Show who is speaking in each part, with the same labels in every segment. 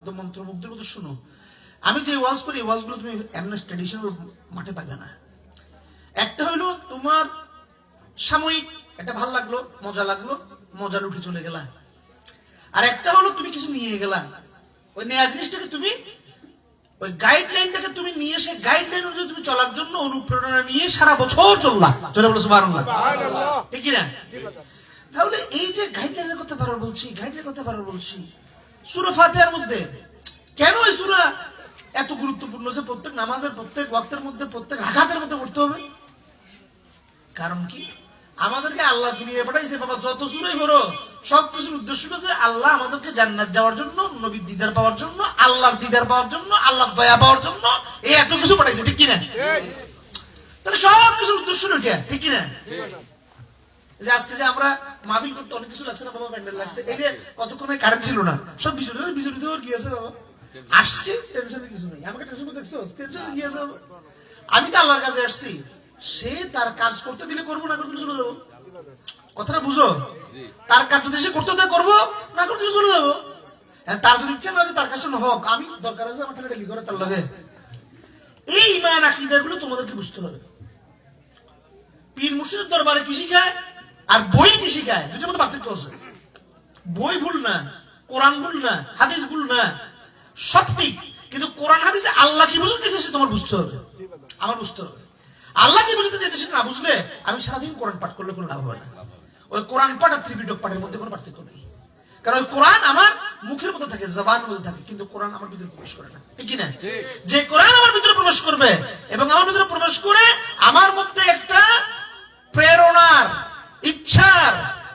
Speaker 1: মন্ত্রমুগ্ধের মতো শুনো। আমি যে ওয়াজ করি ওয়াজগুলো তুমি এমনি ট্র্যাডিশনাল মাঠে পাবে না। একটা হইলো তোমার সাময়িক একটা ভাল লাগলো, মজা লাগলো, মজার উঠে চলে গেলা। আর একটা হলো তুমি কিছু নিয়ে গেলা, ওই নেয়া জিনিসটাকে তুমি ওই গাইডলাইনটাকে তুমি নিয়ে সেই গাইডলাইন অনুযায়ী তুমি চলার জন্য অনুপ্রেরণা নিয়ে সারা বছর চললা। চলে বলো সুবহানাল্লাহ, ঠিক কি না? তাহলে এই যে গাইডলাইনের কথা বারবার বলছি, গাইডলাইনের কথা বারবার বলছি, সূরা ফাতিহার মধ্যে কেন এই সূরা এত গুরুত্বপূর্ণ যে প্রত্যেক নামাজের প্রত্যেক ওয়াক্তের মধ্যে প্রত্যেক রাকাতের মধ্যে পড়তে হবে? কারণ কি, আমাদেরকে আল্লাহ দুনিয়ায় পাঠাইছে বাবা, যত সূরাই পড়ো সবকিছুর উদ্দেশ্য হচ্ছে আল্লাহ আমাদেরকে জান্নাত যাওয়ার জন্য, নবীর দিদার পাওয়ার জন্য, আল্লাহর দিদার পাওয়ার জন্য, আল্লাহর দয়া পাওয়ার জন্য, এই এত কিছু পাঠাইছে, ঠিক কি না? তাহলে সবকিছুর উদ্দেশ্য এটা, ঠিক কি না? যে আজকে যে আমরা মাহফিল করতে অনেক কিছু লাগছে না বাবা, প্যান্ডেল লাগছে, এই যে কতক্ষণে কারেন্ট ছিল না, সব বিজুড়ি দেওয়ার কি আছে বাবা? আসছে, টেনশনের কিছু নেই। আমাকে টেনশন দেখছো, টেনশন কি আছে? আমি তো আল্লাহর কাছে আসছি, সে তার কাজ করতে দিলে করবো, না করতে চলে যাবো। কথাটা বুঝো, তার কাজ যদি সে করতে দেয় করবো, না করতে চলে যাবো। তার যদি ইচ্ছা না যে তার কাজটা হোক, আমি দরকার আছে আমার ডেলি করে তার লাগে। এই ইমান আকীদা গুলো তোমাদেরকে বুঝতে হবে। পীর মুর্শিদের দরবারে কি শিখায় আর বই কি শিখায়, দুটোর মধ্যে পার্থক্য আছে। বই ভুল না, কোরআন ভুল না, হাদিস ভুল না, সব ঠিক, কিন্তু কোরআন হাদিসে আল্লাহ কি বুঝতে চাইছে সে তোমার বুঝতে হবে, আমার বুঝতে হবে। আল্লাহ কি বুঝতে চাইছে সেটা না বুঝলে আমি সারাদিন কোরআন পাঠ করলে কোনো লাভ হবে না। ওই কোরআন পাঠ আর ত্রিপিটক পাঠের মধ্যে কোনো পার্থক্য নেই। কারণ ওই কোরআন আমার মুখের মধ্যে থাকে, জবানের মধ্যে থাকে, কিন্তু কোরআন আমার ভিতরে প্রবেশ করে না, ঠিক কি না? যে কোরআন আমার ভিতরে প্রবেশ করবে এবং আমার ভিতরে প্রবেশ করে আমার মধ্যে একটা প্রেরণার, ইচ্ছার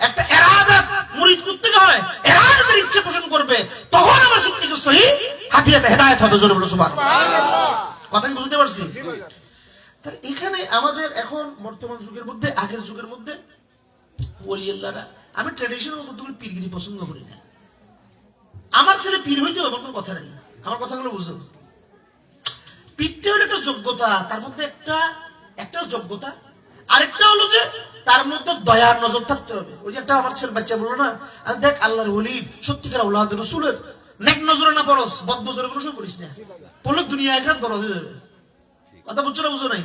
Speaker 1: একটা এরাদাত মুরিদ করতে হয়, এরাদাতের ইচ্ছা পোষণ করবে, তখন আমার সত্যিকার সহি হাদিয়াতে হেদায়েত হবে। জোরে বলো সুবহানাল্লাহ। কথা কি বুঝতে পারছি? তাহলে এখানে আমাদের এখন বর্তমান যুগের মধ্যে, আগের যুগের মধ্যে ওলি আল্লাহরা, আমি ট্র্যাডিশনাল কতগুলো পীরগিরি পছন্দ করি না। আমার ছেলে পীর হইতে হবে কোনো কথা নেই, আমার কথাগুলো বুঝো। পীরটা হলো একটা যোগ্যতা, তার মধ্যে একটা যোগ্যতা, আরেকটা হলো যে তার মধ্যে দয়ার নজর থাকতে হবে। ওই যে একটা আমার ছেলে বাচ্চা বললো না, দেখ আল্লাহর ওলি সত্যিকার আওলাদ রাসূলের নেক নজরে না পড়স, বদ নজরে কোনো সময় করিস না, পড়লে দুনিয়া আখিরাত বড় হয়ে যাবে। কথা বুঝছো না বুঝো নাই?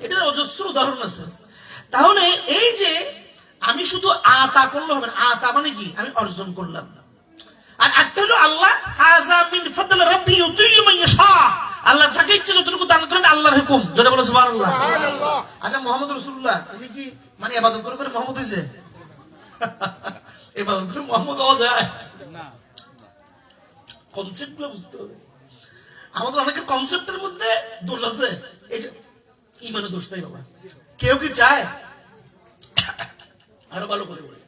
Speaker 1: এটার অজস্র উদাহরণ আছে। তাহলে এই যে আমি শুধু আতা করলে হবে না, আতা মানে কি আমি অর্জন করলাম, আর একটা হলো আল্লাহ হাযা মিন ফাদল রাব্বি ইউতি মান ইয়াশা, আল্লাহ যাকে ইচ্ছে যতটুকু দান করেন আল্লাহর হুকুম। যেটা বলে সুবহানাল্লাহ। আচ্ছা মুহাম্মদ রাসূলুল্লাহ উনি কি মানে ইবাদত করে করে মুহাম্মদ হইছে? ইবাদত করে মুহাম্মদ হওয়া যায় না। কনসেপ্টগুলো বুঝতে হবে। আমাদের অনেকের কনসেপ্টের মধ্যে দোষ আছে, এই যে ইমানে দোষ নাই বাবা। কেউ কি চায় আরো ভালো করে বলে?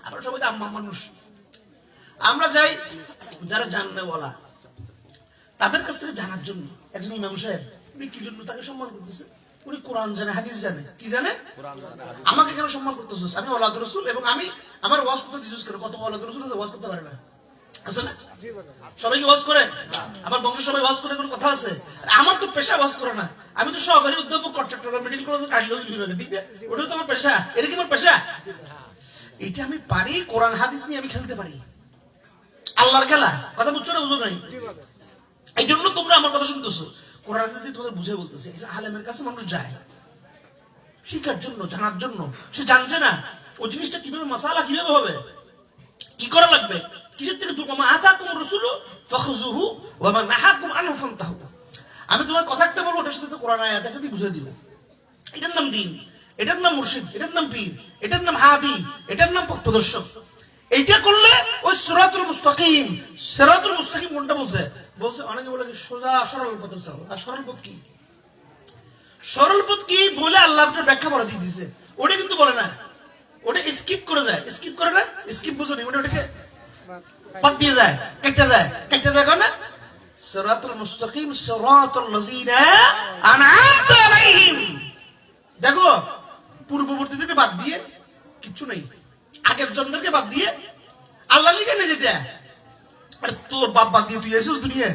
Speaker 1: আমরা সবাই আম্মা মানুষ, আমরা যাই যারা জাননেওয়ালা তাদের কাছ থেকে জানার জন্য। একজন ইমাম সাহেব উনি কি জন্য তাকে সম্মান করতেছে? উনি কোরআন জানে, হাদিস জানে। কি জানে? আমাকে কেন সম্মান করতেছিস? আমি ওলাদ রাসূল এবং আমি আমার ওয়াজ করতে দিছিস কেন? কত ওলাদ রাসূল আছে ওয়াজ করতে পারে না, আছে না? সবাই কি ওয়াজ করে? আমার বংশ সবাই ওয়াজ করে, কোনো কথা আছে? আমার তো পেশা ওয়াজ করে না, আমি তো সহকারী অধ্যাপক চট্টগ্রাম মেডিকেল কলেজে কার্ডিওলজি বিভাগে, ঠিক না? ওটা তো আমার পেশা। এটা কি আমার পেশা? এটা আমি পারি, কোরআন হাদিস নিয়ে আমি খেলতে পারি, আল্লাহর খেলা। কথা বুঝছো না বুঝো নাই? এই জন্য তোমরা আমার কথা শুনতেছো, কোরআন হাদিস তোমাদের বুঝে বলতেছে। আলেমের কাছে মানুষ যায় শিখার জন্য, জানার জন্য। সে জানছে না ওই জিনিসটা কিভাবে মাসালা কিভাবে হবে, কি করা লাগবে, কিসের থেকে দূর। মা আতাকুম রাসূলু ফাখুযুহু ওয়া মা নাহাকুম আনহু ফান্তাহু। আমি তোমার কথা একটা বলবো, ওটার সাথে কোরআন আয়াত একটা দিয়ে বুঝিয়ে দিব। এটার নাম দ্বীন, এটার নাম মুর্শিদ, এটার নাম পীর, এটার নাম হাদি, এটার নাম পথ প্রদর্শক। এইটা করলে ওই সিরাতুল মুস্তাকিম। সিরাতুল মুস্তাকিম কোনটা বলছে? বলছে অনেকে বলে সোজা সরল পথে চলো। আর সরল পথ কি? সরল পথ কি বলে আল্লাহ আপনার ব্যাখ্যা করে দিয়ে দিয়েছে। ওটা কিন্তু বলে না, ওটা স্কিপ করে যায়। স্কিপ করে না, স্কিপ বুঝো নি, ওটাকে বাদ দিয়ে যায়, কেটে যায়, কেটে যায় না। সিরাতুল মুস্তাকিম সিরাতুল লাযিনা আন'আমতা আলাইহিম। দেখো পূর্ববর্তী থেকে বাদ দিয়ে কিচ্ছু নেই, আগের জনদেরকে বাদ দিয়ে আল্লাহ শিখায় না যেটা। আরে তোর বাপ বাদ দিয়ে তুই এসেছিস দুনিয়া,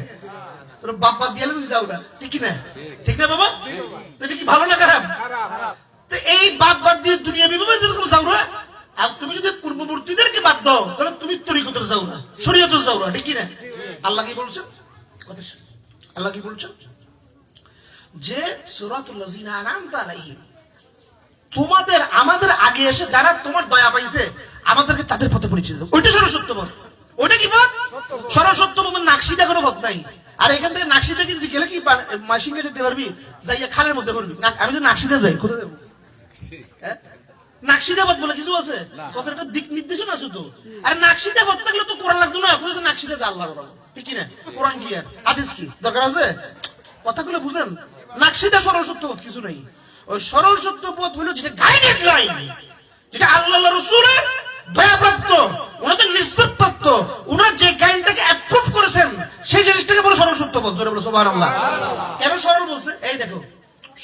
Speaker 1: তোর বাপ বাদ দিয়ে তুমি যাও না, ঠিক না? ঠিক না বাবা? তো এটা কি ভালো না খারাপ? তো এই বাপ বাদ দিয়ে দুনিয়া বিভাবে যেরকম যাও না, আর তুমি যদি পূর্ববর্তীদেরকে বাদ দাও তাহলে তুমি তরিকতের যাও না, শরীয়তের যাও না, ঠিক কি না? আল্লাহ কি বলছেন? আল্লাহ কি বলছেন? যে সূরাতুল লাযিনা আনআমতা আলাইহিম, তোমাদের আমাদের আগে এসে যারা তোমার দয়া পাইছে আমাদেরকে তাদের পথে পরিচয় দাও। ওইটা সরল সত্য পথ। ওইটা কি পথ? সরল সত্য পথ। নাকশিদা কোনো পথ নাই। আর এখান থেকে নাকশিদা যদি গেলে কি মাসিঙ্গে যেতে পারবি, যাইয়া খালের মধ্যে করবি। আমি যদি নাকশিদা যাই কোথায় যাবো? নাকশিদা পথ বলে কিছু আছে? কত একটা দিক নির্দেশনা আছে তো। আর নাকশিদা পথ থাকলে তো কোরআন লাগতো না। কোথায় নাকশিদা যা আল্লাহ বলো, ঠিক না? কোরআন কি আর হাদিস কি দরকার আছে? কথাগুলো বুঝেন। নাকশিদা সরল সত্য পথ কিছু নাই। ওই সরল সত্য পথ হলো যেটা গাইডেড লাইন, যেটা আল্লাহ রসুলের দয়াপ্রাপ্ত, ওনাদের নিসবত প্রাপ্ত, ওনার যে গাইনটাকে অ্যাপ্রুভ করেছেন সেই জিনিসটাকে বলে সরল সত্য পথ। জোরে বলো সুবহানাল্লাহ। কেন সরল বলছে? এই দেখো,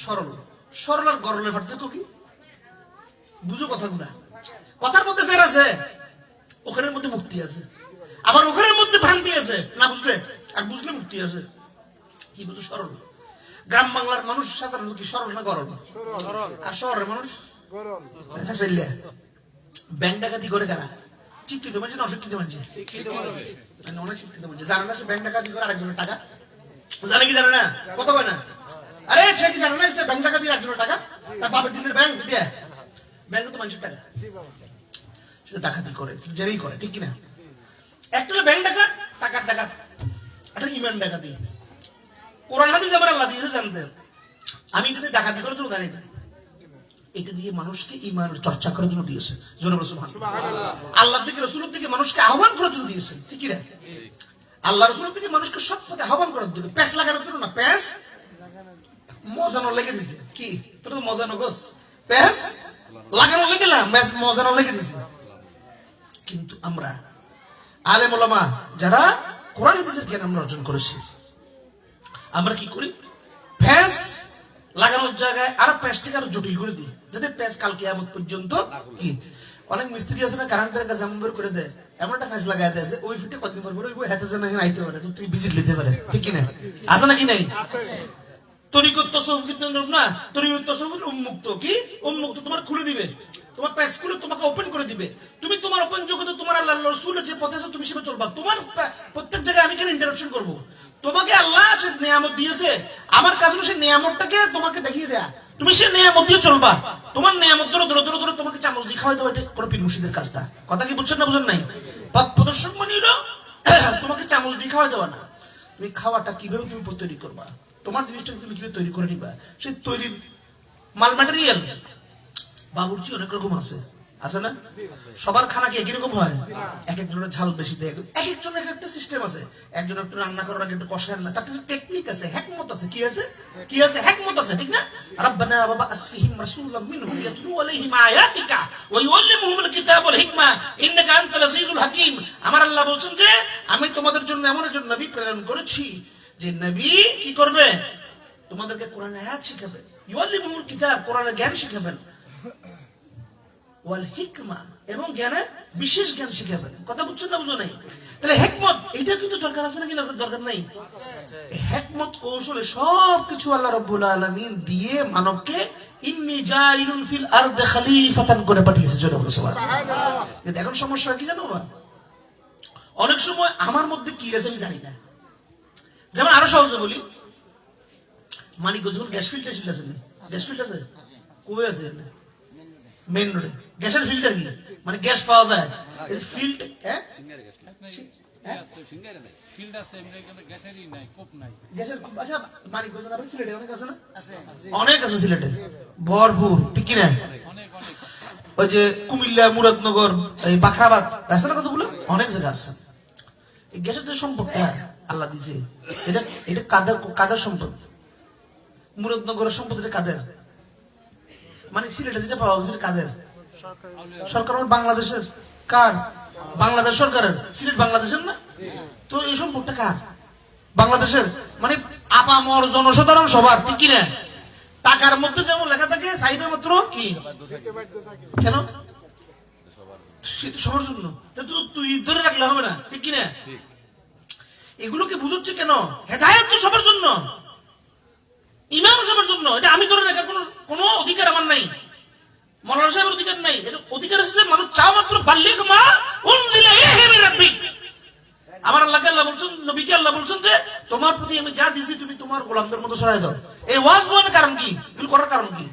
Speaker 1: সরল সরল আর গরলের পার্থক্য কি বুঝো কথাগুলা। কথার মধ্যে ফের আছে, ওখানের মধ্যে মুক্তি আছে, আবার ওখানের মধ্যে ভ্রান্তি আছে। না বুঝলে আর বুঝলে মুক্তি আছে। কি বুঝো সরল? গ্রাম বাংলার মানুষ সাধারণত কি সরল না গরল? আর শহরের মানুষ গরল। ব্যাংক ডাকাতি করে কারা? শিক্ষিত মানুষ না অশিক্ষিত মানুষ? অনেক শিক্ষিত মানুষ জানে না সে ব্যাংক ডাকাতি করে আরেকজনের টাকা জানে কি জানে না? কত হয় না? আরে সে কি জানে না ব্যাংক ডাকাতি আরেকজনের টাকা? তার বাপের দিনের ব্যাংক দিয়ে ব্যাংকে তো মানুষের টাকা, সে ডাকাতি করে, জেনেই করে, ঠিক কিনা? একটা ব্যাংক ডাকাত, টাকার ডাকাত, একটা ইমান ডাকাতি। কোরআন হাদিস আমার আল্লাহ দিয়েছে জানতে। আমি এটা ডাকাতি করার জন্য জানি না, এটা দিয়ে মানুষকে ইমান চর্চা করার জন্য দিয়েছে। জোরে বলো সুবহানাল্লাহ। আল্লাহ থেকে রাসূলের থেকে মানুষকে আহ্বান করার জন্য দিয়েছে, ঠিক কি না? আল্লাহ রাসূলের থেকে মানুষকে সৎ পথে আহ্বান করার জন্য, প্যাঁচ লাগানোর জন্য না। প্যাঁচ মজানো লেগে দিছে। কি তোর তো মজানো গোস? প্যাঁচ লাগানো লেগে না, প্যাঁচ মজানো লেগে দিছে। কিন্তু আমরা আলেম ওলামা যারা কোরআন হাদিসের জ্ঞান আমরা অর্জন করেছি, আমরা কি করি? প্যাঁচ লাগানোর জায়গায় আর প্যাঁচটাকে আরো জটিল করে দিই, যাতে প্যাঁচ কাল কিয়ামত পর্যন্ত কি। অনেক মিস্ত্রি আছে না, কারেন্টের কাছে এমন বের করে দেয়, এমন একটা প্যাঁচ লাগাই দেয় ওই ফিটে কতদিন পর ওই হাতে যেন আইতে পারে, তুই ভিজিট নিতে পারে, ঠিক কিনা? আছে নাকি নাই? তরিকত তাসাউফ কিন্তু না, তরিকত তাসাউফ উন্মুক্ত। কি উন্মুক্ত? তোমার খুলে দিবে, তোমার প্যাঁচ খুলে তোমাকে ওপেন করে দিবে। তুমি তোমার ওপেন জগতে তোমার আল্লাহ রাসূলের যে পথে আছে তুমি সেভাবে চলবা। তোমার প্রত্যেক জায়গায় আমি কেন ইন্টারাপশন করবো? তোমাকে আল্লাহ সে নিয়ামত দিয়েছে, আমার কাজ হলো সেই নিয়ামতটাকে তোমাকে দেখিয়ে দেয়া, তুমি সে নিয়ামত দিয়ে চলবা। তোমার নিয়ামত ধরে ধরে ধরে ধরে তোমাকে চামচ দিয়ে খাওয়াই দেবো, এটা কোনো পীর মুর্শিদের কাজটা। কথা কি বুঝছেন না বুঝেন নাই? পথ প্রদর্শক মানে হলো তোমাকে চামচ দিয়ে খাওয়াই দেওয়া না, তুমি খাওয়াটা কিভাবে তুমি তৈরি করবা, তোমার জিনিসটাকে তুমি কিভাবে তৈরি করে নিবা, সেই তৈরির মাল ম্যাটেরিয়াল। বাবুর্চি অনেক রকম আছে, আছে না? সবার খানা কি একই রকম হয়? এক একজনের ঝাল বেশি দেয়, এক একজনের এক একটা সিস্টেম আছে। একজন একটু রান্না করার আগে একটু কষায় রান্না, তার একটা টেকনিক আছে, হিকমত আছে। কি আছে? কি আছে? হিকমত আছে, ঠিক না? রব্বানা ওয়া বা'আস ফীহিম রাসূলাম মিনহুম ইয়াতলু আলাইহিম আয়াতিকা ওয়া ইউআল্লিমুহুমুল কিতাব ওয়াল হিকমা ইন্নাকা আনতাল আজিজুল হাকীম। আমার আল্লাহ বলেন যে আমি তোমাদের জন্য এমন একজন নবী প্রেরণ করেছি যে নবী কি করবে? তোমাদেরকে কোরআনের আয়াত শিখাবে, ইউআল্লিমুহুমুল কিতাব, কোরআনের জ্ঞান শিখাবেন, ওয়াল হিকমা, এবং জ্ঞানের বিশেষ জ্ঞান শিখাবেন। কথা বুঝছেন না বুঝো নাই? তাহলে হিকমত এটা কিন্তু দরকার আছে নাকি দরকার নাই? হিকমত কৌশলে সবকিছু আল্লাহ রাব্বুল আলামিন দিয়ে মানবকে ইন্নী জাইলুন ফিল আরদি খলিফাতান করে পাঠিয়েছে। জোরে বলো সুবহানাল্লাহ। এখন সমস্যা কি জানো? অনেক সময় আমার মধ্যে কি আছে আমি জানি না। যেমন আরো সহজে বলি, মানিকগঞ্জ গ্যাস ফিল্টার আছে না? গ্যাস ফিল্টার আছে কই? আছে মেইন রোডে। গ্যাসের ফিল্টার কি মানে গ্যাস পাওয়া যায়? ফিল্ড অনেক আছে সিলেটে, ভরপুর, ঠিক কিনা? ওই যে কুমিল্লা, মুরাদনগর, এই বাখাবাদ আছে না, কতগুলো অনেক জায়গা আছে। এই গ্যাসের যে সম্পদটা আল্লাহ দিছে, এটা এটা কাদের কাদের সম্পদ? মুরাদনগরের সম্পদ। এটা কাদের? মানে সিলেটে যেটা পাওয়া গেছে কাদের? সরকার। বাংলাদেশের। কার? বাংলাদেশ সরকারের। সিলেট বাংলাদেশের না? তো এই সম্পদটা কার? বাংলাদেশের। মানে আপামর জনসাধারণ সবার, ঠিক কিনা? টাকার মধ্যে যেমন লেখা থাকে চাইবে মাত্র কি, কেন সবার জন্য, তুই ধরে রাখলে হবে না, ঠিক কিনা? এগুলোকে বুঝচ্ছে কেন? হেদায়েত তো সবার জন্য, ইমান সবার জন্য, এটা আমি ধরে রাখার কোনো অধিকার আমার নাই। মৌলানা সাহেবের অধিকার নাই, এটা অধিকার হচ্ছে মানুষ চা মাত্র বাল্যিক মা উনজিলা ইলাইহি মির রাব্বিক। আমার আল্লাহকে আল্লাহ বলছেন, নবীকে আল্লাহ বলছেন যে তোমার প্রতি আমি যা দিছি তুমি তোমার গোলামদের মতো ছড়াই দাও। এই ওয়াজ বয়ানের কারণ কি? এগুলো করার কারণ কি?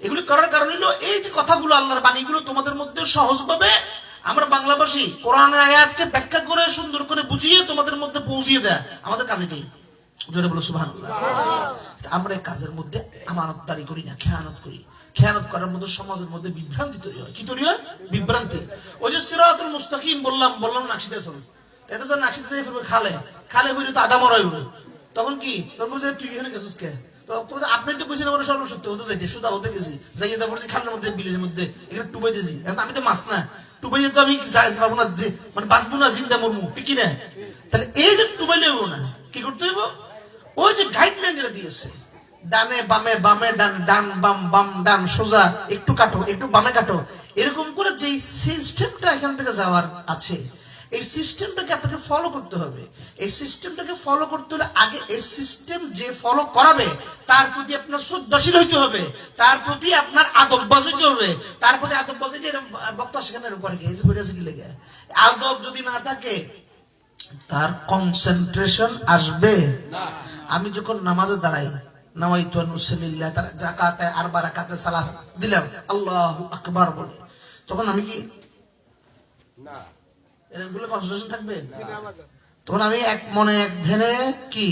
Speaker 1: এগুলি করার কারণ হলো এই যে কথাগুলো, আল্লাহর বাণীগুলো তোমাদের মধ্যে সহজভাবে আমরা বাংলাভাষী কোরআনের আয়াতকে ব্যাখ্যা করে সুন্দর করে বুঝিয়ে তোমাদের মধ্যে পৌঁছিয়ে দেয় আমাদের কাজে কি? জোরে বলো সুবহানাল্লাহ। আমরা এই কাজের মধ্যে আমানতদারি করি না, খেয়ানত করি। খেয়ানত করার মধ্যে সমাজের মধ্যে বিভ্রান্তি তৈরি হয়। কি তৈরি হয়? বিভ্রান্তি। ওই যে সিরাতুল মুস্তাকিম বললাম নাকশিদে চল, এতে স্যার নাকশিদে ফিরবে খালে ফিরে তো আদা মরাইব। তখন কি তখন তুই এখানে গেছিস কে? আপনি তো বুঝছেন আমার সর্বসত্য হতে যাইতে সুদা হতে গেছি, যাইয়ে তারপর খালের মধ্যে বিলের মধ্যে এখানে টুবাই দিয়েছি। আমি তো মাছ না, টুবাই তো আমি পাবো না, যে মানে বাঁচবো না, জিন্দা মরমু, ঠিক কিনা? তাহলে এই যে টুবাই নেব না, কি করতে হইব? ওই যে গাইডলাইন যেটা দিয়েছে, ডানে বামে, বামে ডান, ডান বাম, বাম ডান, সোজা একটু কাটো, একটু বামে কাটো, এরকম করে যে সিস্টেমটা এখান থেকে যাওয়ার আছে, এই সিস্টেমটাকে আপনাকে ফলো করতে হবে। এই সিস্টেমটাকে ফলো করতে হলে আগে এই সিস্টেম যে ফলো করাবে তার প্রতি আপনার শ্রদ্ধাশীল হইতে হবে, তার প্রতি আপনার আদববাজ হইতে হবে। তার প্রতি আদববাজ, যে বক্তা সেখানে করে কি লেগে আদব যদি না থাকে তার কনসেন্ট্রেশন আসবে না। আমি যখন নামাজে দাঁড়াই, নাওয়াইতু আন উসাল্লিল্লাহ রাকাতে আরবা রাকাতে সালাস দিলাম, আল্লাহু আকবার বলে, তখন আমি কি না এগুলো কনসেন্ট্রেশন থাকবে? তখন আমি এক মনে এক ধ্যানে কি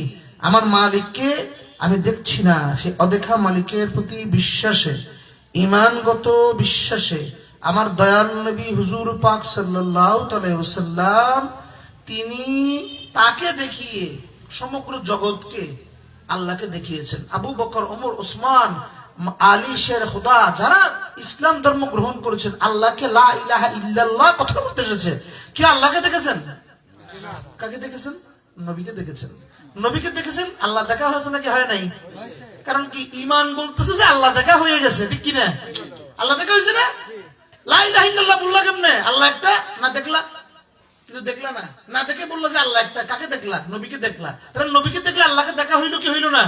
Speaker 1: আমার মালিককে আমি দেখছি না, সে অদেখা মালিকের প্রতি বিশ্বাসে, ঈমানগত বিশ্বাসে আমার দয়াল নবী হুজুর পাক সাল্লাল্লাহু আলাইহি ওয়াসাল্লাম তিনি তাকে দেখিয়ে সমগ্র জগৎকে আল্লাহকে দেখিয়েছেন। আবু বকর, ওমর, ওসমান, আলী শের খুদা যারা ইসলাম ধর্ম গ্রহণ করেছেন, আল্লাহকে লা ইলাহা ইল্লাল্লাহ কথা বলতে এসেছে, কি আল্লাহকে দেখেছেন? কাকে দেখেছেন? নবীকে দেখেছেন। নবীকে দেখেছেন, আল্লাহ দেখা হয়েছে নাকি হয় নাই? কারণ কি ঈমান বলতেছে যে আল্লাহ দেখা হয়ে গেছে, ঠিক কিনা? আল্লাহ দেখা হয়েছে না? লা ইলাহা ইল্লাল্লাহ বললা কেমনে? আল্লাহ একটা, না দেখলা, কিন্তু দেখলা না, না দেখে বললো যে আল্লাহ একটা। কাকে দেখলা? নবীকে দেখলা। তাহলে নবীকে দেখলে আল্লাহকে দেখা হইলো কি হইলো না?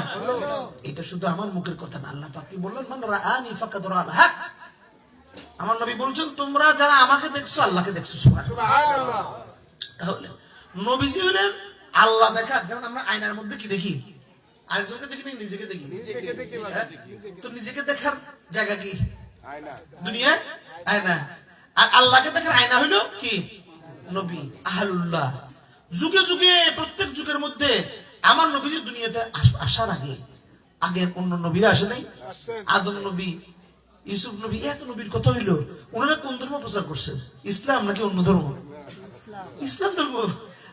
Speaker 1: এটা শুধু আমার মুখের কথা না, আল্লাহ পাক কি বললেন? মান রাআনি ফাকাদ রাআল হক। আমার নবী বলছেন তোমরা যারা আমাকে দেখছো আল্লাহকে দেখছো। সুবহানাল্লাহ। তাহলে নবীজি হলেন আল্লাহ দেখা। যেমন আমরা আয়নার মধ্যে কি দেখি? আরেকজনকে দেখি না, নিজেকে দেখি। তো নিজেকে দেখার জায়গা কি? আয়না। দুনিয়া আয়না। আর আল্লাহকে দেখার আয়না হইলো কি? নবী আহলুল্লাহ। যুগে যুগে প্রত্যেক যুগের মধ্যে আমার নবীজি দুনিয়াতে আসার আগে অন্য নবীরা আসে নাই? আদম নবী, ইউসুফ নবী, এত নবীর কথা হইলো। ওনারা কোন ধর্ম প্রচার করছেন? ইসলাম নাকি অন্য ধর্ম? ইসলাম ধর্ম।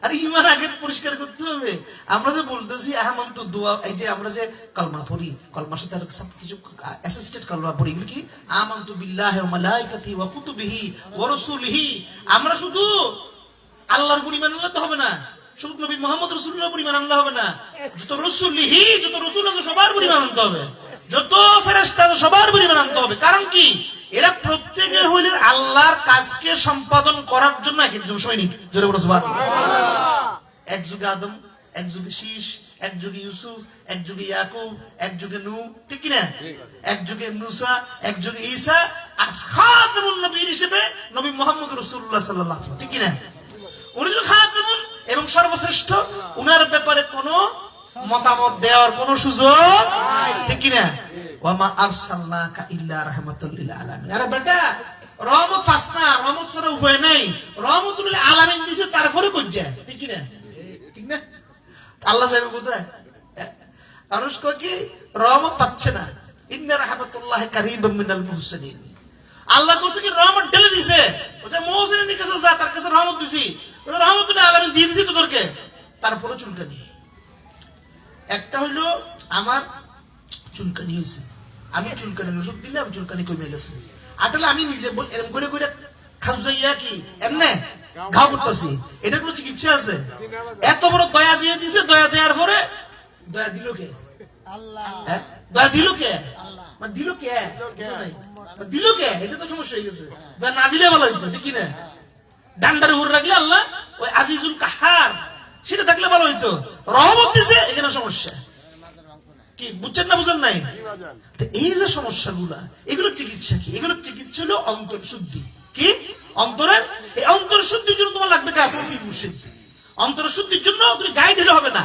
Speaker 1: আর ঈমান আগে পরিষ্কার করতে হবে। আমরা যে বলতেছি আহমানতু দোয়া, এই যে আমরা যে কালমা পড়ি, কালমার সাথে আর কিছু অ্যাসিস্টেড কালমা পড়ি, এগুলো কি? আমানতু বিল্লাহি ওয়া মালাইকাতিহি ওয়া কুতুবিহি ওয়া রাসূলিহি। আমরা শুধু আল্লাহর উপর ঈমান আনলে তো হবে না, শুধু নবী মুহাম্মদ রাসূলুল্লাহর উপর ঈমান আনলে হবে না, যত রাসূলিহি, যত রাসূল আছে সবার উপর ঈমান আনতে হবে, যত ফেরেশতা আছে সবার উপর ঈমান আনতে হবে। কারণ কি? এরা প্রত্যেকে হইলেন আল্লাহর কাজকে সম্পাদন করার জন্য এক একজন সৈনিক। জোরে বলো সুবহানাল্লাহ। এক যুগে আদম, এক যুগে শীষ, এক যুগে ইউসুফ, এক যুগে ইয়াকুব, এক যুগে নূহ, ঠিক কি না? এক যুগে মুসা, এক যুগে ঈসা, আর খাতামুন নবীর হিসেবে নবী মুহাম্মদ রাসূলুল্লাহ সাল্লাল্লাহু আলাইহি ওয়াসাল্লাম, ঠিক কি না? উনি তো খাতামুন এবং সর্বশ্রেষ্ঠ, উনার ব্যাপারে কোনো মতামত দেওয়ার কোনো সুযোগ নাই, ঠিক কি না? ওয়ামা আরসালনাকা ইল্লা রাহমাতাল লিল আলামিন। আরে বেটা, রহমত ফাস না, রহমত ছাড়া উপায় নাই। রহমাতুল লিল আলামিন দিছে, তারপরে কই যায়, ঠিক কি না? ঠিক না? আল্লাহ যাবে কোথায়? মানুষ কয় কি রহমত পাচ্ছে না। ইন্না রাহমাতুল্লাহি কারীবুম মিনাল মুহসিনিন। আল্লাহ কইছে কি রহমত ঢেলে দিছে, ওটা মুহসিনের কাছে যা, তার কাছে রহমত দিছি, ওটা রহমাতুল লিল আলামিন দিয়ে দিছি তোদেরকে। তারপরে চুলকানি। একটা হইলো আমার চুলকানি হয়েছে, আমি চুলকানির ওষুধ দিলাম, চুলকানি কমে গেছে। আসলে আমি নিজে এরকম করে করে খাউজাইয়া কি এমনে ঘাও করতেছি, এটা কোনো চিকিৎসা আছে? এত বড় দয়া দিয়ে দিছে, দয়া দেওয়ার পরে দয়া দিল কে? আল্লাহ। দয়া দিল কে? আল্লাহ। মানে দিল কে? দিল কে? এটা তো সমস্যা হয়ে গেছে। দয়া না দিলে ভালো হইতো, ঠিক না? ডান্ডার উপর রাখলে আল্লাহ ওই আজিজুল কাহার, সেটা থাকলে ভালো হইতো। রহমত দিছে, এখানে সমস্যা। কি বুঝছেন না বুঝেন নাই? তো এই যে সমস্যাগুলা, এগুলো চিকিৎসা কি? এগুলো চিকিৎসা হলো অন্তর শুদ্ধি। কি অন্তরের? এই অন্তর শুদ্ধির জন্য তোমার লাগবে কাজ, মুর্শিদ। অন্তর শুদ্ধির জন্য তুমি গাইড হলে হবে না।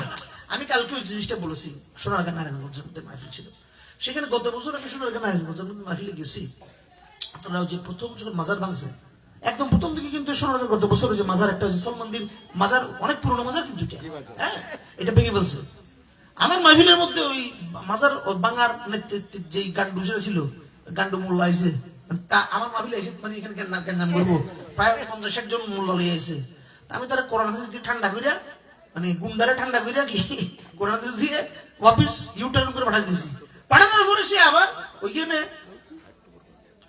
Speaker 1: আমি কালকে ওই জিনিসটা বলেছি, সোনারগাঁ নারায়ণগঞ্জের মধ্যে মাহফিল ছিল। সেখানে গত বছর আমি সোনারগাঁ নারায়ণগঞ্জের মধ্যে মাহফিলে গেছি। আপনারা যে প্রথম যখন মাজার ভাঙছে, একদম প্রথম দিকে কিন্তু সোনারগাঁ গত বছর যে মাজার একটা সলমন্দির মাজার, অনেক পুরনো মাজার কিন্তু এটা, হ্যাঁ, এটা ভেঙে ফেলছে। আমার মাহফিলের মধ্যে ওই মাজার বাঙার নেতৃত্বে যে গান্ডু ছিল, গান্ডু মোল্লা আইছে, তা আমার মাহফিলে এসে মানে এখানে গান করবো, প্রায় 50-60 জন মোল্লা লইয়া আইছে। আমি তারা কোরআন হাদিস দিয়ে ঠান্ডা কইরা, মানে গুন্ডারে ঠান্ডা কইরা কি কোরআন হাদিস দিয়ে ওয়াপিস ইউটার্ন করে পাঠাই দিয়েছি। পাঠানোর পরে সে আবার ওইখানে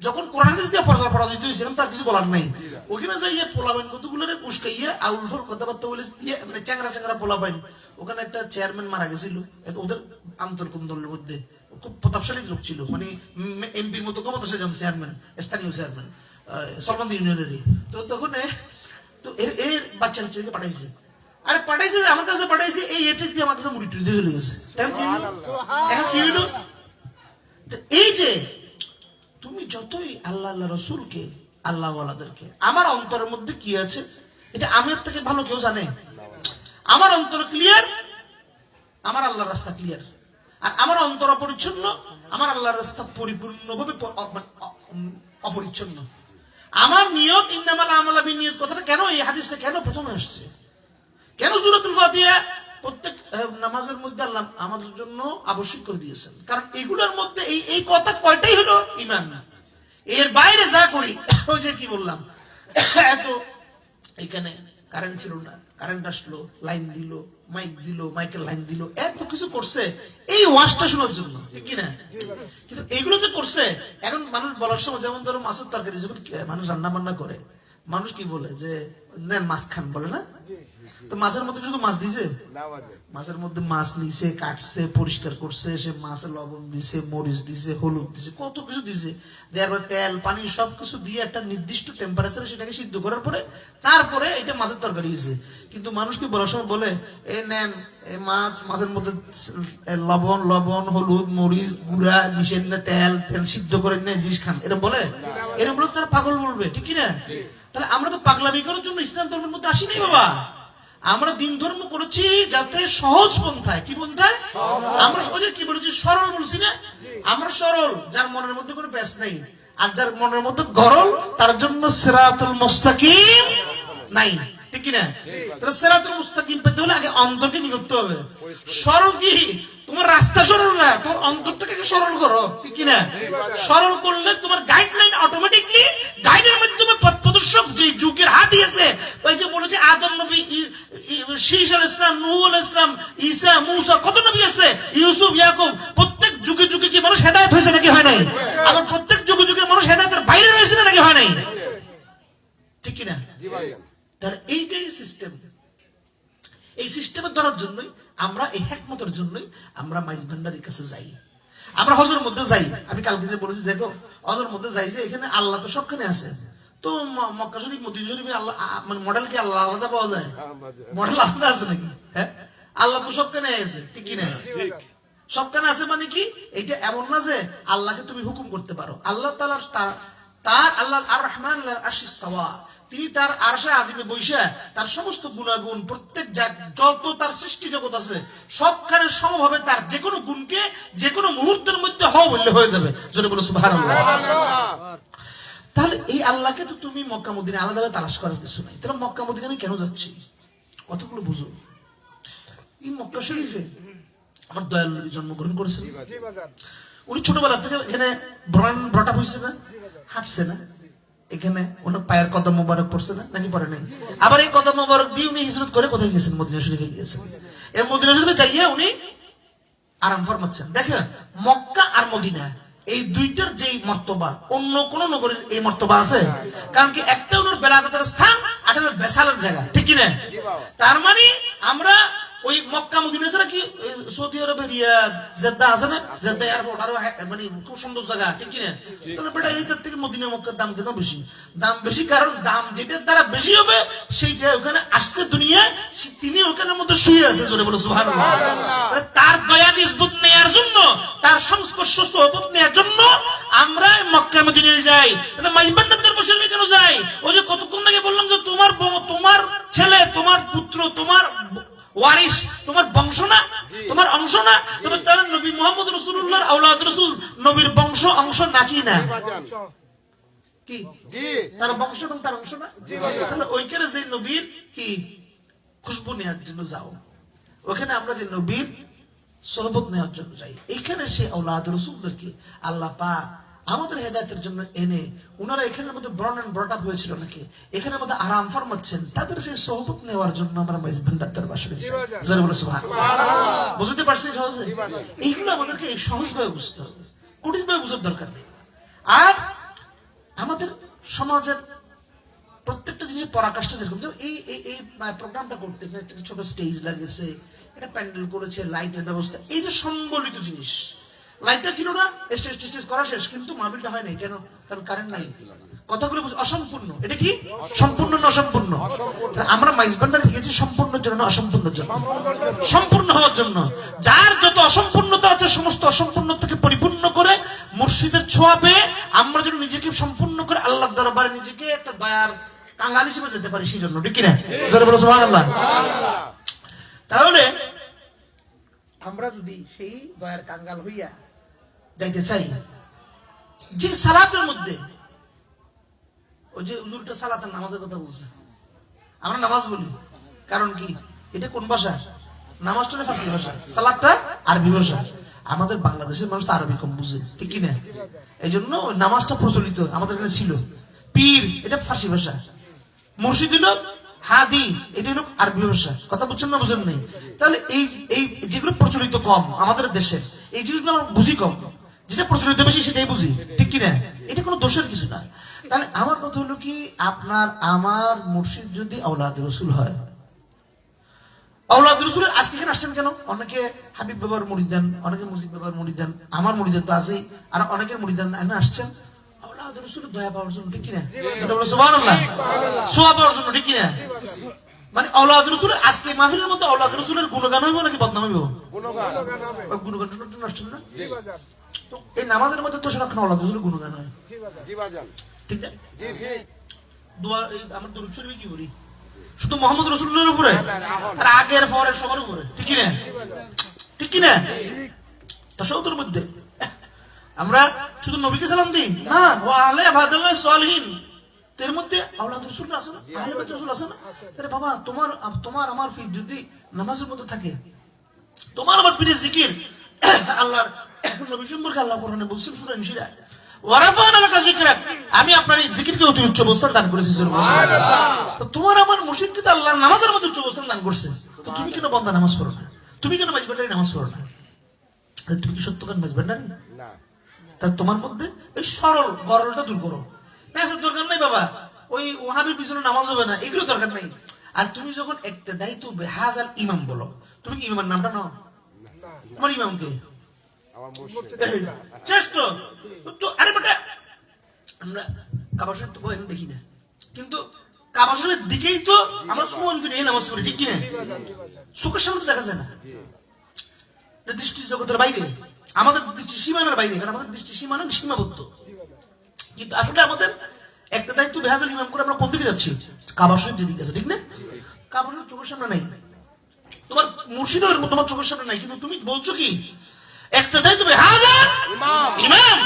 Speaker 1: যখন কোরআন হাদিস দিয়ে পরাজিত হয়েছে, তার কিছু বলার নাই। ওখানে যাই পোলাবেন কতগুলো উস্কাইয়া আউল ফল কথাবার্তা বলে, মানে চ্যাংরা চ্যাংরা পোলাবেন। ওখানে একটা চেয়ারম্যান মারা গেছিল ওদের আন্তর্কন্দলের মধ্যে, খুব প্রতাপশালী লোক ছিল, মানে এমপির মতো ক্ষমতাশালী চেয়ারম্যান, স্থানীয় চেয়ারম্যান সলমন্দি ইউনিয়নেরই। তো তখন তো এর বাচ্চা ছেলেকে পাঠাইছে, আরে পাঠাইছে আমার কাছে, পাঠাইছে এই এটা দিয়ে আমার কাছে মুড়ি টুড়ি দিয়ে চলে গেছে। এখন কি হইল? এই যে তুমি যতই আল্লাহ আল্লাহ রসুলকে, আল্লাহ ওয়ালাদেরকে, আমার অন্তরের মধ্যে কি আছে এটা আমার থেকে ভালো কেউ জানে? আমার অন্তর ক্লিয়ার, আমার আল্লাহর রাস্তা ক্লিয়ার। আর আমার অন্তর অপরিচ্ছন্ন, আমার আল্লাহর রাস্তা পরিপূর্ণভাবে অপরিচ্ছন্ন। আমার নিয়ত ইন্নামাল আমালা বিনিয়ত কথাটা কেন, এই হাদিসটা কেন প্রথমে আসছে? কেন সূরাতুল ফাতিহা প্রত্যেক নামাজের মধ্যে আল্লাহ আমাদের জন্য আবশ্যক করে দিয়েছেন? কারণ এগুলোর মধ্যে এই কথা কয়টাই হলো ঈমান। এর বাইরে যা করি, ওই যে কি বললাম, এত এখানে কারেন্ট ছিল না, কারেন্ট আসলো, লাইন দিল, মাইক দিল, মাইকের লাইন দিল, এত কিছু করছে এই ওয়াজটা শোনার জন্য, ঠিক কিনা? কিন্তু এগুলো যে করছে, এখন মানুষ বলার সময়, যেমন ধরো মাছের তরকারি যখন মানুষ রান্না বান্না করে, মানুষ কি বলে যে নেন মাছ খান, বলে না? তো মাছের মধ্যে শুধু মাছ দিছে, মাছের মধ্যে মাছ নিছে, কাটছে, পরিষ্কার করছে, সে মাছে লবণ দিছে, মরিচ দিছে, হলুদ দিছে, কত কিছু দিছে, দেওয়ার পরে তেল পানি সবকিছু দিয়ে একটা নির্দিষ্ট টেম্পারেচারে সেটাকে সিদ্ধ করার পরে তারপরে এটা মাছের তরকারি হয়েছে। কিন্তু মানুষকে বলার সময় বলে এই নেন মাছের মধ্যে লবণ হলুদ মরিচ গুঁড়া মিশিয়ে নিলে তেল সিদ্ধ করে নিয়ে জিনিস খান, এরকম বলে? এরকম বলে তারা পাগল বলবে, ঠিক কিনা? তাহলে আমরা তো পাগলামি করার জন্য ইসলাম ধর্মের মধ্যে আসি নাই বাবা। আমরা দিন ধর্ম করেছি যাতে সহজ পন্থায়, কি পন্থায়? আমরা সোজা কি বলেছি, সরল বলছি না? আমরা সরল, যার মনের মধ্যে কোনো ব্যাস নাই, আর যার মনের মধ্যে গরল তার জন্য সিরাতুল মুস্তাকিম নাই, ঠিক কিনা? তাহলে সিরাতুল মুস্তাকিম পেতে হলে আগে অন্তরকে কি করতে হবে? সরল। কি তোমার রাস্তা সরল না, তোমার অন্তরটাকে সরল করো, ঠিক কিনা? সরল করলে তোমার গাইডলাইন অটোমেটিকলি, গাইডের মাধ্যমে পথ প্রদর্শক যে যুগের হাত দিয়েছে, ওই যে বলেছে আদম নবী, শীষ আলাইহিস সালাম, নূহ আলাইহিস সালাম, ঈসা, মূসা, কত নবী আছে, ইউসুফ, ইয়াকুব, প্রত্যেক যুগে যুগে কি মানুষ হেদায়েত হয়েছে নাকি হয় নাই? আবার প্রত্যেক যুগে যুগে মানুষ হেদায়েতের বাইরে রয়েছে নাকি হয় নাই? ঠিক কিনা? তাহলে এইটাই সিস্টেম। এই সিস্টেমে ধরার জন্যই আমরা, এই হিকমতের জন্যই আমরা মাইজ ভান্ডারির কাছে যাই, আমরা হজের মধ্যে যাই। আমি কালকে যে বলেছি, দেখো হজের মধ্যে যাই যে এখানে আল্লাহ তো সবখানে আছে, তো মক্কা শরীফ মদিনা শরীফে আল্লাহ মানে মডেল কি আল্লাহ আলাদা পাওয়া যায়? মডেল আলাদা আছে নাকি? হ্যাঁ, আল্লাহ তো সবখানে আছে, ঠিক কিনা? সবখানে আছে মানে কি, এটা এমন না যে আল্লাহকে তুমি হুকুম করতে পারো। আল্লাহ তাআলা তার আল্লাহ আর রহমান আরশে ইস্তাওয়া, তিনি তার আরশে আজিমে বৈশা তার সমস্ত গুণাগুণ, প্রত্যেক যত তার সৃষ্টি জগৎ আছে সবখানে সমভাবে তার যে কোনো গুণকে যে কোনো মুহূর্তের মধ্যে হওয়া বললে হয়ে যাবে। জোরে বলো সুবহানাল্লাহ। তাহলে এই আল্লাহকে তো তুমি মক্কা মদিনা আলাদাভাবে তালাশ করার কিছু নাই। তাহলে মক্কা মদিনা আমি কেন যাচ্ছি, কতগুলো বুঝো। এই মক্কা শরীফে আমার দয়াল নবী জন্মগ্রহণ করেছেন। উনি ছোটবেলা থেকে এখানে ব্রট আপ হয়েছে না, হাঁটছে না, এখানে ওনার পায়ের কদম মোবারক পড়ছে না, নাকি পড়ে নাই? আবার এই কদম মোবারক দিয়ে উনি হিজরত করে কোথায় গেছেন? মদিনা শরীফে গিয়েছেন। এই মদিনা শরীফে যাইয়া উনি আরাম ফরমাচ্ছেন। দেখেন মক্কা আর মদিনা এই দুইটার যেই মর্তবা অন্য কোন নগরীর এই মর্তবা আছে? কারণ কি একটা ওনার বেলাগতের স্থান, আর একটা বেসালের জায়গা, ঠিক কিনা? তার মানে আমরা ওই মক্কা মদিনা ছাড়া কি সৌদি আরবে রিয়াদ, জেদ্দা আছে না? জেদ্দা এয়ারপোর্ট আরো মানে খুব সুন্দর জায়গা, ঠিক কিনা? তাহলে বেটা এইটার থেকে মদিনা মক্কার দাম কেন বেশি? দাম বেশি কারণ দাম যেটার দ্বারা বেশি হবে সেইটা ওখানে আসছে দুনিয়ায়, তিনি ওখানের মধ্যে শুয়ে আছে। জোরে বলো সুবহানাল্লাহ। তার দয়া নিসবত নেয়ার জন্য তার সংস্পর্শ সোহবত নেওয়ার জন্য আমরা মক্কা মদিনায় যাই। মাইজবান্ডারদের মুসলমান কেন যাই? ওই যে কতক্ষণ আগে বললাম যে তোমার ছেলে, তোমার পুত্র, তোমার ওয়ারিস, তোমার বংশ না, তোমার অংশ না? তবে তার নবী মুহাম্মদ রাসূলুল্লাহর আওলাদ রাসূল, নবীর বংশ অংশ নাকি না? কি তার বংশ এবং তার অংশ না? তাহলে ওইখানে যে নবীর কি খুশবু নেওয়ার জন্য যাও, ওখানে আমরা যে নবীর সোহবত নেওয়ার জন্য যাই, এইখানে সে আওলাদ রাসূলদেরকে আল্লাহ পাক আমাদের হেদায়েতের জন্য এনে ওনারা এখানের মধ্যে ব্রট আপ হয়েছিল নাকি, এখানের মধ্যে আরাম ফরমাচ্ছেন, তাদের সেই সোহবত নেওয়ার জন্য আমরা মাইজবান্ডার দরবারে যাই। যারা বলে সুবহানাল্লাহ, বুঝতে পারছেন সহজে? এইগুলো আমাদেরকে সহজভাবে বুঝতে হবে, কঠিনভাবে বুঝার দরকার নেই। আর আমাদের সমাজের প্রত্যেকটা জিনিস পরাকাষ্ঠা যেরকম, এই প্রোগ্রামটা করতে একটা ছোট স্টেজ লাগিয়েছে, এটা প্যান্ডেল করেছে, লাইটের ব্যবস্থা, এই যে সম্বলিত জিনিস, লাইটটা ছিল না, স্টেজ করা শেষ, কিন্তু মাহফিলটা হয় নাই কেন? কারণ কারেন্ট নাই, কথাগুলো অসম্পূর্ণ। এটা কি সম্পূর্ণ না অসম্পূর্ণ? আমরা মাইজবান্ডার গিয়েছি সম্পূর্ণের জন্য না অসম্পূর্ণের জন্য? সম্পূর্ণ হওয়ার জন্য। যার যত অসম্পূর্ণতা আছে সমস্ত অসম্পূর্ণতাকে পরিপূর্ণ করে মুর্শিদের ছোঁয়া পেয়ে আমরা যেন নিজেকে সম্পূর্ণ করে আল্লাহর দরবারে নিজেকে একটা দয়ার কাঙ্গাল হিসেবে যেতে পারি, সেই জন্য। ঠিক কিনা? যারা বলো সুবহানাল্লাহ। তাহলে আমরা যদি সেই দয়ার কাঙ্গাল হইয়া যাইতে চাই, যে সালাতের মধ্যে ওই যে হুজুরটা সালাতের নামাজের কথা বলছে, আমরা নামাজ বলি, কারণ কি? এটা কোন ভাষা? নামাজটা ফার্সি ভাষা, সালাতটা আরবি ভাষা। আমাদের বাংলাদেশের মানুষ তো আরবি কম বুঝে, ঠিক কিনা? এই জন্য ওই নামাজটা প্রচলিত আমাদের এখানে ছিল। পীর এটা ফার্সি ভাষা, মুর্শিদ হলো হাদি, এটা হলো আরবি ভাষা। কথা বুঝছেন না বুঝেন নেই? তাহলে এই যেগুলো প্রচলিত কম আমাদের দেশের, এই জিনিসগুলো আমরা বুঝি কম, যেটা প্রচলিত বেশি সেটাই বুঝি, ঠিক কিনা? এটা কোনো দোষের কিছু না। তাহলে আমার কথা হলো কি, আপনার আমার মুর্শিদ যদি আওলাদ রাসূল হয়, আওলাদ রাসূলের আজকে এখানে আসছেন কেন? অনেকে হাবিব বাবার মুরিদ দেন, অনেকে মুজিব বাবার মুরিদ দেন, আমার মুরিদ তো আছেই, আর অনেকের মুরিদ দেন, এখানে আসছেন আওলাদ রাসূলের দয়া পাওয়ার জন্য, ঠিক কিনা? সুবহানাল্লাহ, সোয়া পাওয়ার জন্য, ঠিক কিনা? মানে আওলাদ রাসূলের আজকে মাহফিলের মধ্যে আওলাদ রাসূলের গুণগান হইব নাকি বদনাম হইব? গুণগান জন্য আসছেন না? তো এই নামাজের মধ্যে তো সারাক্ষণ আওলাদ রাসূলের গুণগান হয়, ঠিক না? দোয়া আমার দরুদ শরীফে কি বলি? শুধু মুহাম্মদ রাসূলুল্লাহর উপরে, আর আগের পরের সবার উপরে, ঠিক কিনা? ঠিক কিনা? তাশাহুদের মধ্যে আমরা শুধু নবীকে সালাম দিই না, ওয়া আলা ইবাদিল্লাহ সালিহিন, এর মধ্যে আওলাদ রাসূল আছে না, আহলে বাইত রাসূল আছে না? আরে বাবা, তোমার আমার পীর যদি নামাজের মধ্যে থাকে, তোমার আমার পীরের জিকির, আল্লাহর নবী সম্পর্কে আল্লাহ কোরআনে বলছেন সূরা নিসা, ওয়া রাফা'না লাকা যিকরাক, আমি আপনার এই জিকিরকে অতি উচ্চ অবস্থান দান করেছি। সুবহানাল্লাহ। তো তোমার আমার মুর্শিদকে তো আল্লাহ নামাজের মধ্যে উচ্চ অবস্থান দান করছে, তো তুমি কেন বন্দা নামাজ পড়ো না? তুমি কেন মাইজবান্ডারি নামাজ পড়ো না? তুমি কি সত্যকার মাইজবান্ডারি না? তা তোমার মধ্যে এই সরল গরলটা দূর করো। পেছার দরকার নাই বাবা, ওই ওহাবির পিছনে নামাজ হবে না, এগুলো দরকার নাই। আর তুমি যখন একটা দায়িত্ব বেহাজাল ইমাম বলো, তুমি কি ইমামের নামটা নাও? তোমার ইমামকে আরে বেটা, আমরা কাবা শরীফ তো এখন দেখি না, কিন্তু কাবা শরীফের দিকেই তো আমরা সুমন ফিরে নামাজ পড়ি, ঠিক কিনা? চোখের সামনে দেখা যায় না, দৃষ্টি জগতের বাইরে, আমাদের দৃষ্টি সীমানার বাইরে, কারণ আমাদের দৃষ্টি সীমানা সীমাবদ্ধ। কিন্তু আসলে আমাদের একটা দায়িত্ব বেহাজাল ইমাম করে আমরা কোন দিকে যাচ্ছি? কাবা শরীফ যেদিকে আছে, ঠিক না? কাবা শরীফ চোখের সামনে নাই, তোমার মুর্শিদও তোমার চোখের সামনে নাই, কিন্তু তুমি বলছো কি একটা দায়িত্ব বেহাজাল ইমাম,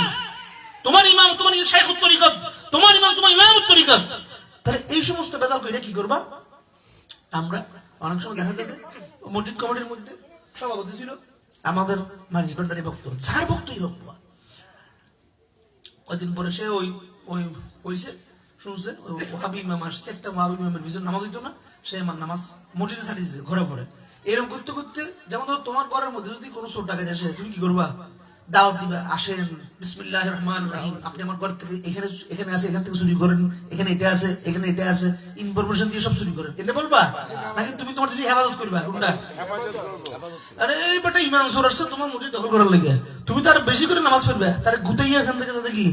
Speaker 1: তোমার ইমাম তোমার শাইখুত তরিকত, তোমার ইমাম তোমার ইমামুত তরিকত। তাহলে এই সমস্ত বেজাল কইরা কি করবা? আমরা অনেক সময় দেখা যায় মসজিদ কমিটির মধ্যে সভাপতি ছিল আমাদের মাইজবান্ডারি ভক্ত, যার ভক্তই হোক, কয়দিন পরে সে ওই হইছে শুনছে ওয়াহাবি ইমাম আসছে, একটা ওয়াহাবি ইমামের পিছনে নামাজ হইতো না, সে আমার নামাজ মসজিদে ছাড়িয়ে দিয়েছে ঘরে ঘরে। এরকম করতে করতে, যেমন ধরো তোমার ঘরের মধ্যে যদি কোনো চোর ডাকাত আসে, তুমি কি করবা? দাওয়াত দিবা, আসেন বিসমিল্লাহির রহমানির রহিম, আপনি আমার ঘর থেকে এখানে আছে, এখান থেকে চুরি করেন, এখানে এটা আছে, এখানে এটা আছে, ইনফরমেশন দিয়ে সব চুরি করেন, এটা বলবা? নাকি তুমি তোমার যে হেফাজত করবা? কোনটা? আরে বেটা, ইমাম চোর আসছে তোমার মসজিদ দখল করার লেগে, তুমি তো আর বেশি করে নামাজ পড়বে, তার গুতাইয়া এখান থেকে দেখি